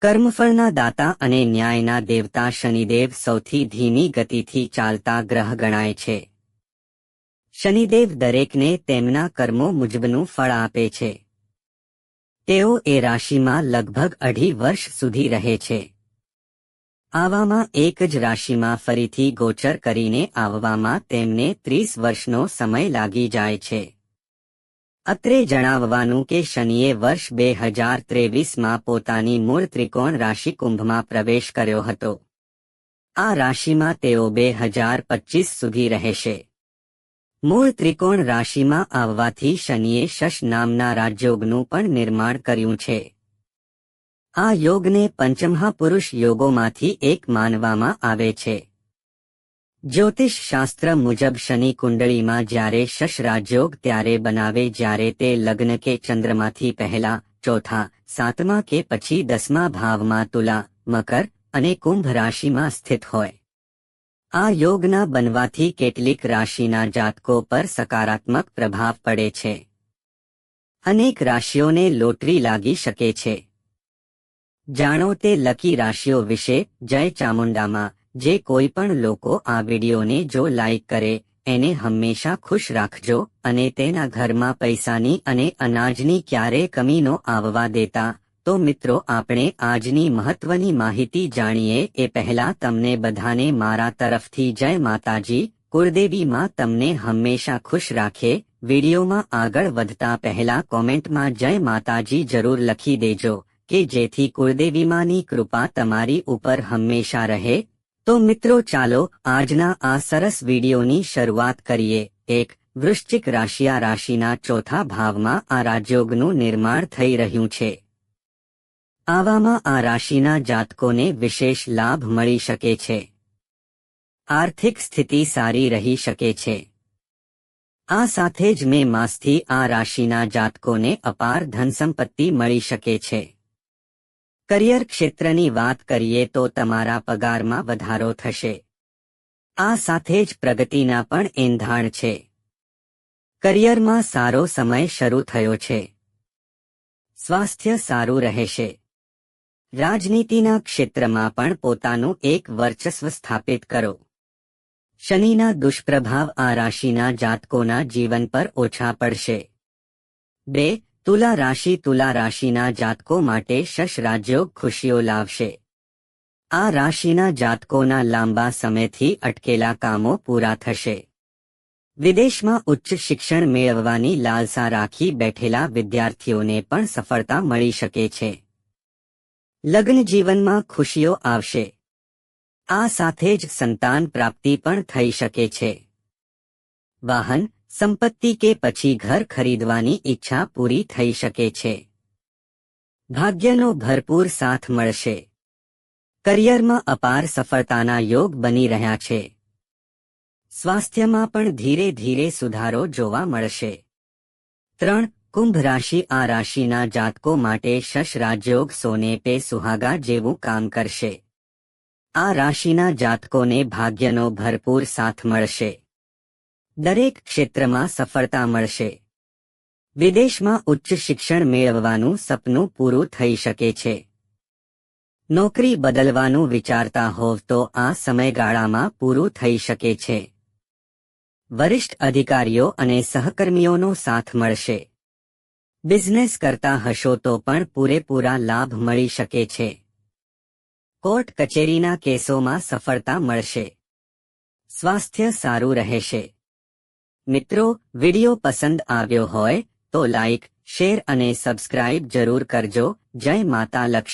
કર્મફળના દાતા અને ન્યાયના દેવતા શનિદેવ સૌથી ધીમી ગતિથી ચાલતા ગ્રહ ગણાય છે. શનિદેવ દરેકને તેમના કર્મો મુજબનું ફળ આપે છે. તેઓ એ રાશિમાં લગભગ 2.5 વર્ષ સુધી રહે છે. આવામાં એક જ રાશિમાં ફરીથી ગોચર કરીને આવવામાં તેમને 30 વર્ષનો સમય લાગી જાય છે. અત્રે જણાવવાનું કે શનિએ વર્ષ 2023માં પોતાની મૂળ ત્રિકોણ રાશિ કુંભમાં પ્રવેશ કર્યો હતો. આ રાશિમાં તેઓ 2025 સુધી રહેશે. મૂળ ત્રિકોણ રાશિમાં આવવાથી શનિએ શશ નામના રાજયોગનું પણ નિર્માણ કર્યું છે. આ યોગને પંચમહાપુરુષ યોગોમાંથી એક માનવામાં આવે છે. જ્યોતિષ શાસ્ત્ર મુજબ શનિ કુંડળીમાં જ્યારે શશ રાજયોગ ત્યારે બનાવે જ્યારે તે લગ્ન કે ચંદ્રમાંથી પહેલા, ચોથા, સાતમા કે પછી 10મા ભાવમાં તુલા, મકર અને કુંભ રાશિમાં સ્થિત હોય. આ યોગના બનવાથી કેટલીક રાશિના જાતકો પર સકારાત્મક પ્રભાવ પડે છે. અનેક રાશિઓને લોટરી લાગી શકે છે. જાણો તે લકી રાશિઓ વિશે. જય ચામુંડામાં. જે કોઈ પણ લોકો આ વિડીયોને જો લાઈક કરે એને હંમેશા ખુશ રાખજો અને તેના ઘરમાં પૈસાની અને અનાજની ક્યારે કમી ન આવવા દેતા. તો મિત્રો આપણે આજની મહત્વની માહિતી જાણીએ એ પહેલા તમને બધાને મારા તરફથી જય માતાજી. કુળદેવી માં તમને હંમેશા ખુશ રાખે. વિડીયોમાં આગળ વધતા પહેલા કોમેન્ટમાં જય માતાજી જરૂર લખી દેજો કે જેથી કુળદેવી માની કૃપા તમારી ઉપર હંમેશા રહે. તો મિત્રો ચાલો આજના આ સરસ વિડીયોની શરૂઆત કરીએ. 1. વૃશ્ચિક રાશિ. આ રાશિના ચોથા ભાવમાં આ રાજયોગનું નિર્માણ થઈ રહ્યું છે. આવામાં આ રાશિના જાતકોને વિશેષ લાભ મળી શકે છે. આર્થિક સ્થિતિ સારી રહી શકે છે. આ સાથે જ મે માસથી આ રાશિના જાતકોને અપાર ધનસંપત્તિ મળી શકે છે. કરિયર ક્ષેત્રની વાત કરીએ તો તમારા પગારમાં વધારો થશે. આ સાથે જ પ્રગતિના પણ એંધાણ છે. કરિયરમાં સારો સમય શરૂ થયો છે. સ્વાસ્થ્ય સારું રહેશે. રાજનીતિના ક્ષેત્રમાં પણ પોતાનું એક વર્ચસ્વ સ્થાપિત કરો. શનિના દુષ્પ્રભાવ આ રાશિના જાતકોના જીવન પર ઓછા પડશે. 2. તુલા રાશિ. તુલા રાશિના જાતકો માટે શશ રાજયોગ ખુશીઓ લાવશે. આ રાશિના જાતકોના લાંબા સમયથી અટકેલા કામો પૂરા થશે. વિદેશમાં ઉચ્ચ શિક્ષણ મેળવવાની લાલસા રાખી બેઠેલા વિદ્યાર્થીઓને પણ સફળતા મળી શકે છે. લગ્ન જીવનમાં ખુશીઓ આવશે. આ સાથે જ સંતાન પ્રાપ્તિ પણ થઈ શકે છે. વાહન, સંપત્તિ કે પછી ઘર ખરીદવાની ઈચ્છા પૂરી થઈ શકે છે. ભાગ્યનો ભરપૂર સાથ મળશે. કરિયરમાં અપાર સફળતાના યોગ બની રહ્યા છે. સ્વાસ્થ્યમાં પણ ધીરે ધીરે સુધારો જોવા મળશે. 3. કુંભ રાશિ. આ રાશિના જાતકો માટે શશ રાજયોગ સોને પે સુહાગા જેવું કામ કરશે. આ રાશિના જાતકોને ભાગ્યનો ભરપૂર સાથ મળશે. દરેક ક્ષેત્રમાં સફળતા મળશે. વિદેશમાં ઉચ્ચ શિક્ષણ મેળવવાનું સપનું પૂરું થઈ શકે છે. નોકરી બદલવાનું વિચારતા હોવ તો આ સમયગાળામાં પૂરું થઈ શકે છે. વરિષ્ઠ અધિકારીઓ અને સહકર્મીઓનો સાથ મળશે. બિઝનેસ કરતા હશો તો પણ પૂરેપૂરા લાભ મળી શકે છે. કોર્ટ કચેરીના કેસોમાં સફળતા મળશે. સ્વાસ્થ્ય સારું રહેશે. મિત્રો, વિડિયો પસંદ આવ્યો હોય તો લાઈક, શેર અને સબસ્ક્રાઇબ જરૂર કરજો. જય માતા લક્ષ્મી.